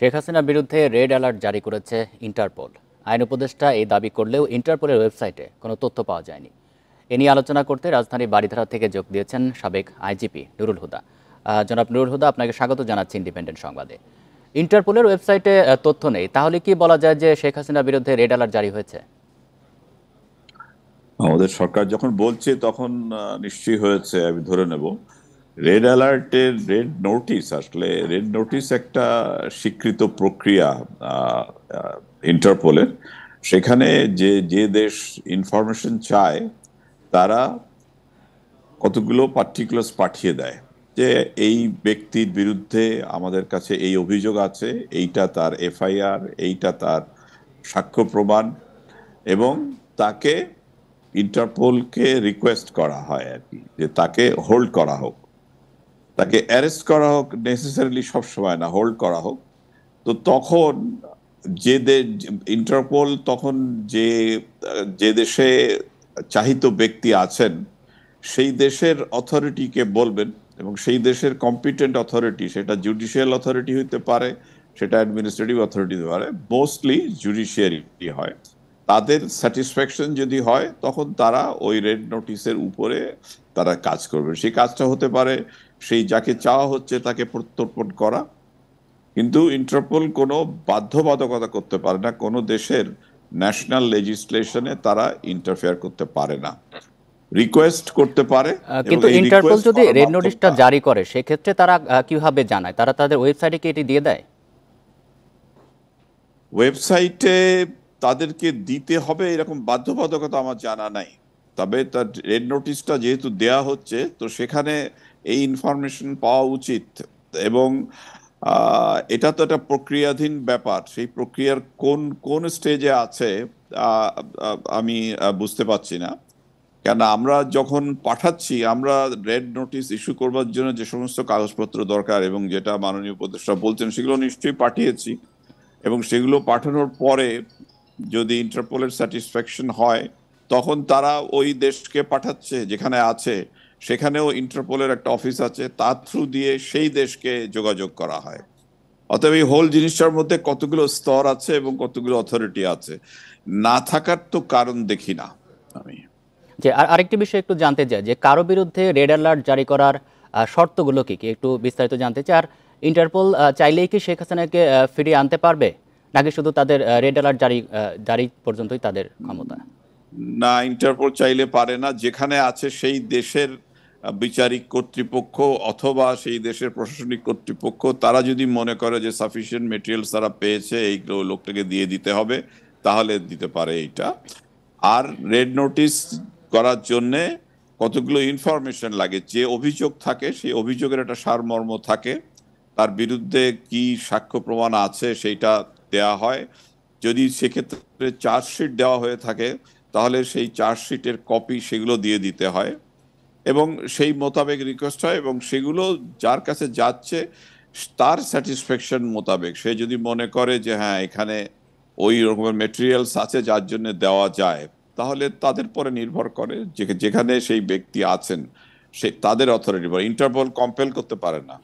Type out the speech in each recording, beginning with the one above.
শেখ হাসিনার বিরুদ্ধে red alert জারি করেছে ইন্টারপোল। আইন উপদেষ্টা এই দাবি করলেও ইন্টারপোলের ওয়েবসাইটে কোনো তথ্য পাওয়া যায়নি। এ নিয়ে আলোচনা করতে রাজধানীর বারিধারা থেকে যোগ দিয়েছেন সাবেক আইজিপি নুরুল হুদা। জনাব নুরুল হুদা, আপনাকে স্বাগত জানাচ্ছি ইন্ডিপেন্ডেন্ট সংবাদে। ইন্টারপোলের ওয়েবসাইটে তথ্য নেই, তাহলে কি বলা যায় যে শেখ হাসিনার বিরুদ্ধে রেড অ্যালার্ট জারি হয়েছে? আমাদের সরকার যখন বলছে তখন নিশ্চয়ই হয়েছে, আমি ধরে নেব। রেড অ্যালার্টের আসলে রেড নোটিস একটা স্বীকৃত প্রক্রিয়া ইন্টারপোলের। সেখানে যে যে দেশ ইনফরমেশন চায় তারা কতগুলো পার্টিকুলার্স পাঠিয়ে দেয় যে এই ব্যক্তির বিরুদ্ধে আমাদের কাছে এই অভিযোগ আছে, এইটা তার এফআইআর, এইটা তার সাক্ষ্য প্রমাণ, এবং তাকে ইন্টারপোলকে রিকোয়েস্ট করা হয় আর কি, যে তাকে হোল্ড করা হোক, তাকে অ্যারেস্ট করা হোক, নেসেসারিলি সবসময় না, হোল্ড করা হোক। তো তখন যে ইন্টারপোল তখন যে যে দেশে চাহিত ব্যক্তি আছেন সেই দেশের অথরিটিকে বলবেন, এবং সেই দেশের কম্পিটেন্ট অথরিটি, সেটা জুডিশিয়াল অথরিটি হইতে পারে, সেটা অ্যাডমিনিস্ট্রেটিভ অথরিটি হতে পারে, মোস্টলি জুডিশিয়ারি হয়। তাদের স্যাটিসফ্যাকশন যদি হয় তখন তারা ওই রেড নোটিসের উপরে তারা কাজ করবে। সেই কাজটা হতে পারে সেই যাকে চাওয়া হচ্ছে তাকে প্রত্যর্পণ করা। কিন্তু ইন্টারপোল কোনো বাধ্যবাধকতা করতে পারে না, কোনো দেশের ন্যাশনাল লেজিসলেশনে তারা ইন্টারফেয়ার করতে পারে না, রিকোয়েস্ট করতে পারে। কিন্তু ইন্টারপোল যদি রেড নোটিশটা জারি করে সেক্ষেত্রে তারা কিভাবে জানায়? তারা তাদের ওয়েবসাইটে কি এটি দিয়ে দেয়? ওয়েবসাইটে তাদেরকে দিতে হবে এরকম বাধ্যবাধকতা আমার জানা নাই। তবে তার রেড নোটিশটা যেহেতু দেয়া হচ্ছে, তো সেখানে এই ইনফরমেশন পাওয়া উচিত। এবং এটা তো একটা প্রক্রিয়াধীন ব্যাপার, সেই প্রক্রিয়ার কোন কোন স্টেজে আছে আমি বুঝতে পারছি না। কেন আমরা যখন পাঠাচ্ছি, আমরা রেড নোটিশ ইস্যু করবার জন্য যে সমস্ত কাগজপত্র দরকার এবং যেটা মাননীয় উপদেষ্টা বলছেন সেগুলো নিশ্চয়ই পাঠিয়েছি, এবং সেগুলো পাঠানোর পরে যদি ইন্টারপোলের স্যাটিসফ্যাকশন হয় তখন তারা ওই দেশকে পাঠাচ্ছে যেখানে আছে, সেখানেও ইন্টারপোলের একটা অফিস আছে, তার থ্রু দিয়ে সেই দেশকে যোগাযোগ করা হয়। অতএব এই হোল জিনিসটার মধ্যে কতগুলো স্তর আছে এবং কতগুলো অথরিটি আছে, না থাকার তো কারণ দেখি না আমি। যে আরেকটি বিষয় একটু জানতে চাই, যে কারো বিরুদ্ধে রেড অ্যালার্ট জারি করার শর্তগুলো কি কি একটু বিস্তারিত জানতে চাই। আর ইন্টারপোল চাইলেই কি শেখ হাসিনাকে ফিরিয়ে আনতে পারবে, নাকি শুধু তাদের রেড অ্যালার্ট জারি পর্যন্তই তাদের ক্ষমতা? না, ইন্টারপোল চাইলে পারে না। যেখানে আছে সেই দেশের বিচারিক কর্তৃপক্ষ অথবা সেই দেশের প্রশাসনিক কর্তৃপক্ষ, তারা যদি মনে করে যে সাফিসিয়েন্ট মেটেরিয়ালস তারা পেয়েছে, এই লোকটাকে দিয়ে দিতে হবে, তাহলে দিতে পারে এইটা। আর রেড নোটিস করার জন্যে কতগুলো ইনফরমেশন লাগে, যে অভিযোগ থাকে সেই অভিযোগের একটা সারমর্ম থাকে, তার বিরুদ্ধে কি সাক্ষ্য প্রমাণ আছে সেইটা দেয়া হয়। যদি সেক্ষেত্রে চার্জশিট দেওয়া হয়ে থাকে তাহলে সেই চার্জশিটের কপি সেগুলো দিয়ে দিতে হয়, এবং সেই মোতাবেক রিকোয়েস্ট হয়, এবং সেগুলো যার কাছে যাচ্ছে তার স্যাটিসফ্যাকশন মোতাবেক, সে যদি মনে করে যে হ্যাঁ এখানে ওই রকমের মেটেরিয়ালস আছে যার জন্য দেওয়া যায়, তাহলে তাদের পরে নির্ভর করে যেখানে সেই ব্যক্তি আছেন সে তাদের অথরিটি। ইন্টারপোল কম্পেল করতে পারে না।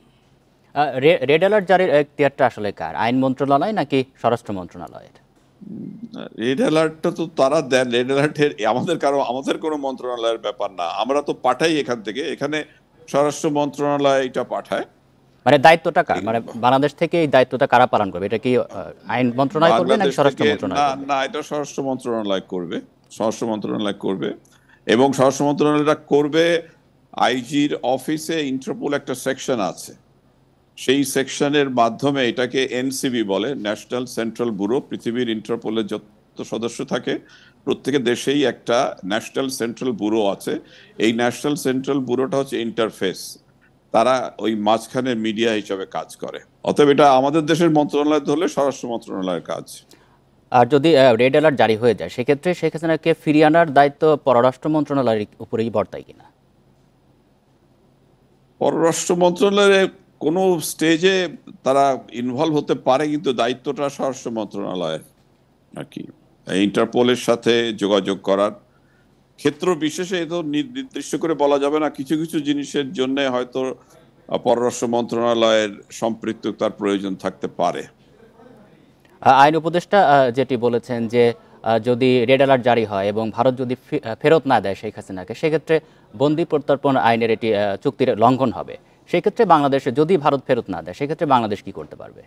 রেড অ্যালার্ট জারির এখতিয়ারটা আসলে কার? আইন মন্ত্রণালয় নাকি স্বরাষ্ট্র মন্ত্রণালয়ের? রেড অ্যালার্টটা তো তারা দেন। রেড অ্যালার্টের আমাদের কোনো মন্ত্রণালয়ের ব্যাপার না, আমরা তো পাঠাই এখান থেকে, এখানে স্বরাষ্ট্র মন্ত্রণালয় এটা পাঠায়। মানে দায়িত্বটা কার? মানে বাংলাদেশ থেকে এই দায়িত্বটা কারা পালন করবে? এটা কি আইন মন্ত্রণালয় করবে নাকি বাংলাদেশ স্বরাষ্ট্র থেকে মন্ত্রণালয় না, করবে? না, এটা স্বরাষ্ট্র মন্ত্রণালয় করবে। স্বরাষ্ট্র মন্ত্রণালয় করবে, এবং স্বরাষ্ট্র মন্ত্রণালয়টা করবে। আইজির অফিসে ইন্টারপোল একটা সেকশন আছে, সেই সেকশনের মাধ্যমে এটাকে এনসিবি বলে, ন্যাশনাল সেন্ট্রাল ব্যুরো। পৃথিবীর ইন্টারপোলের যত সদস্য থাকে প্রত্যেকের দেশেই একটা ন্যাশনাল সেন্ট্রাল ব্যুরো আছে। এই ন্যাশনাল সেন্ট্রাল ব্যুরোটা হচ্ছে ইন্টারফেস, তারা ওই মাঝখানে মিডিয়া হিসাবে কাজ করে। অতএব এটা আমাদের দেশের মন্ত্রণালয় ধরলে স্বরাষ্ট্র মন্ত্রণালয়ের কাজ। আর যদি রেড অ্যালার্ট জারি হয়ে যায় সেক্ষেত্রে শেখ হাসিনাকে ফিরিয়ে আনার দায়িত্ব পররাষ্ট্র মন্ত্রণালয়ের উপরেই বর্তায় কিনা? পররাষ্ট্র মন্ত্রণালয়ে কোনো স্টেজে তারা ইনভলভ হতে পারে, কিন্তু দায়িত্বটা স্বরাষ্ট্র মন্ত্রণালয়ের আর কি। ইন্টারপোলের সাথে যোগাযোগ করার ক্ষেত্র বিশেষে তো নির্দিষ্ট করে বলা যাবে না, কিছু কিছু জিনিসের জন্য হয়তো পররাষ্ট্র মন্ত্রণালয়ের সম্পৃক্ততার প্রয়োজন থাকতে পারে। আইন উপদেষ্টা যেটি বলেছেন যে যদি রেড অ্যালার্ট জারি হয় এবং ভারত যদি ফেরত না দেয় শেখ হাসিনাকে, সেক্ষেত্রে বন্দি প্রত্যর্পণ আইনের এটি চুক্তির লঙ্ঘন হবে। সেক্ষেত্রে বাংলাদেশে যদি ভারত ফেরত না দেয়, সেক্ষেত্রে বাংলাদেশ কি করতে পারবে?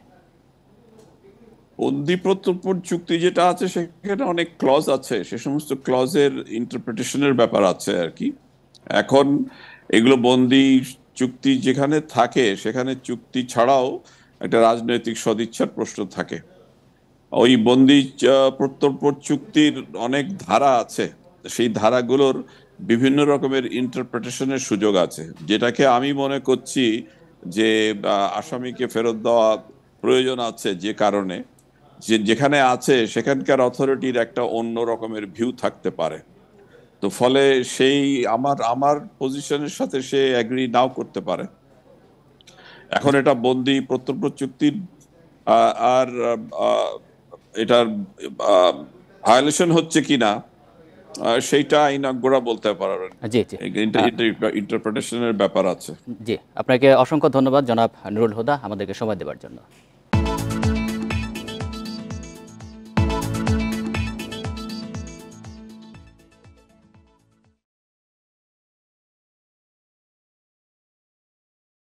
বন্দি প্রত্যর্পণ চুক্তি যেটা আছে সেখানে অনেক ক্লজ আছে, সে সমস্ত ক্লজের ইন্টারপ্রিটেশনের ব্যাপার আছে আর কি। এখন এগুলো বন্দি চুক্তি যেখানে থাকে সেখানে চুক্তি ছাড়াও একটা রাজনৈতিক সদিচ্ছার প্রশ্ন থাকে। ওই বন্দি প্রত্যর্পণ চুক্তির অনেক ধারা আছে, সেই ধারাগুলোর বিভিন্ন রকমের ইন্টারপ্রিটেশনের সুযোগ আছে, যেটাকে আমি মনে করছি যে আসামিকে ফেরত দেওয়া প্রয়োজন আছে, যে কারণে যেখানে আছে সেখানকার অথরিটির একটা অন্য রকমের ভিউ থাকতে পারে। তো ফলে সেই আমার আমার পজিশনের সাথে সে এগ্রি নাও করতে পারে। এখন এটা বন্দি প্রত্যর্পণ চুক্তির আর এটার ভায়োলেশন হচ্ছে কিনা সেইটা আইনজ্ঞরা বলতে পারবেন। জি জি ইন্টারপ্রিটেশনের ব্যাপার আছে। জি, আপনাকে অসংখ্য ধন্যবাদ জনাব নুরুল হুদা আমাদেরকে সময় দেওয়ার জন্য।